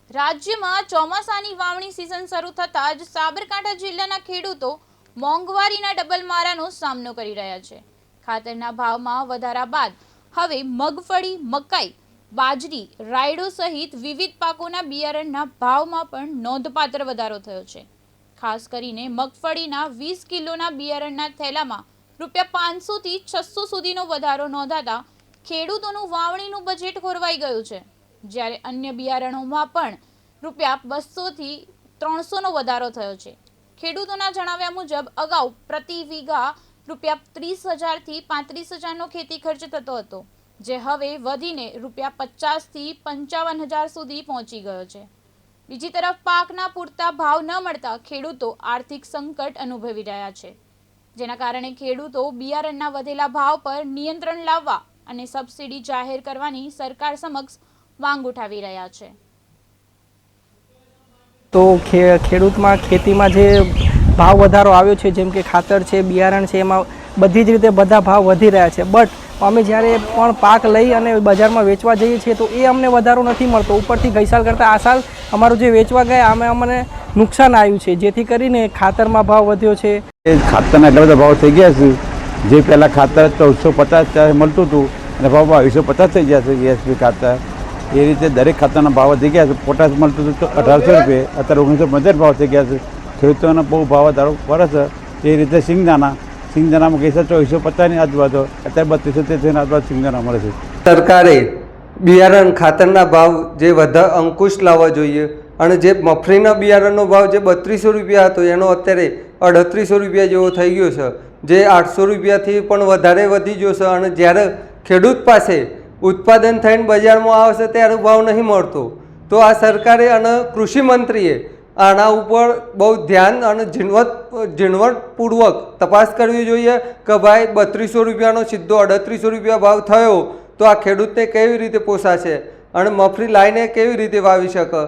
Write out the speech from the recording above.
રાજ્યમાં ચોમાસાની વાવણી સિઝન શરૂ થતાં જ સાબરકાંઠા જિલ્લાના ખેડૂતો મોંઘવારીના ડબલ મારાનો સામનો કરી રહ્યા છે। ખાતરના ભાવમાં વધારા બાદ હવે મગફળી, મકાઈ, બાજરી, રાયડો સહિત વિવિધ પાકોના બિયારણના ભાવમાં પણ નોંધપાત્ર વધારો થયો છે। ખાસ કરીને મગફળીના 20 કિલોના બિયારણના થેલામાં ₹500 થી 600 સુધીનો વધારો નોંધાતા ખેડૂતોનું વાવણીનું બજેટ ખોરવાઈ ગયું છે। જ્યારે અન્ય બિયારણોમાં પણ ₹200 થી 300નો વધારો થયો છે। ખેડૂતોના જણાવ્યા મુજબ અગાઉ પ્રતિ વીઘા ₹30,000 થી 35,000નો ખેતી ખર્ચ થતો હતો, જે હવે વધીને ₹50,000 થી 55,000 સુધી પહોંચી ગયો છે। બીજી તરફ પાકના પૂરતા ભાવ ન મળતા ખેડૂતો આર્થિક સંકટ અનુભવી રહ્યા છે, જેના કારણે ખેડૂતો બિયારણના વધેલા ભાવ પર નિયંત્રણ લાવવા અને સબસિડી જાહેર કરવાની સરકાર સમક્ષ માંગ ઉઠાવી રહ્યા છે। તો ખેડૂતમાં ખેતીમાં જે ભાવ વધારો આવ્યો છે, જેમ કે ખાતર છે, બિયારણ છે, એમાં બધી જ રીતે બધા ભાવ વધી રહ્યા છે। બટ અમે જ્યારે પણ પાક લઈ અને બજારમાં વેચવા જઈએ છીએ તો એ અમને વધારો નથી મળતો। ઉપરથી ગઈ સાલ કરતાં આ સાલ અમારું જે વેચવા ગયા અમને નુકસાન આવ્યું છે, જેથી કરીને ખાતરમાં ભાવ વધ્યો છે। ખાતરના એટલા બધા ભાવ થઈ ગયા છે, જે પહેલાં ખાતર 1450 મળતું હતું અને ભાવ 250 થઈ ગયા છે। એસપી ખાતર એ રીતે દરેક ખાતરના ભાવ વધી ગયા છે। પોટાશ મળતું હતું તો 1800 રૂપિયા, અત્યારે 1950 ભાવ થઈ ગયા છે। ખેડૂતોનો બહુ ભાવ વધારો પડે છે। એ રીતે સિંગદાણામાં ગઈ છે 2450ની આજુબાજુ, અત્યારે 3200-3300ની આજુબાજુ સિંગદાણા મળે છે। સરકારે બિયારણ ખાતરના ભાવ જે અંકુશ લાવવા જોઈએ અને જે મફરીના બિયારણનો ભાવ જે 3200 રૂપિયા હતો એનો અત્યારે 3800 રૂપિયા જેવો થઈ ગયો છે, જે 800 રૂપિયાથી પણ વધારે વધી ગયો છે। અને જ્યારે ખેડૂત પાસે ઉત્પાદન થઈને બજારમાં આવશે ત્યારે ભાવ નહીં મળતો, તો આ સરકારે અને કૃષિ મંત્રીએ આના ઉપર બહુ ધ્યાન અને ઝીણવટપૂર્વક તપાસ કરવી જોઈએ કે ભાઈ 3200 રૂપિયાનો સીધો 3800 રૂપિયા ભાવ થયો તો આ ખેડૂતને કેવી રીતે પોસાશે અને મફરી લાઈને કેવી રીતે વાવી શકે।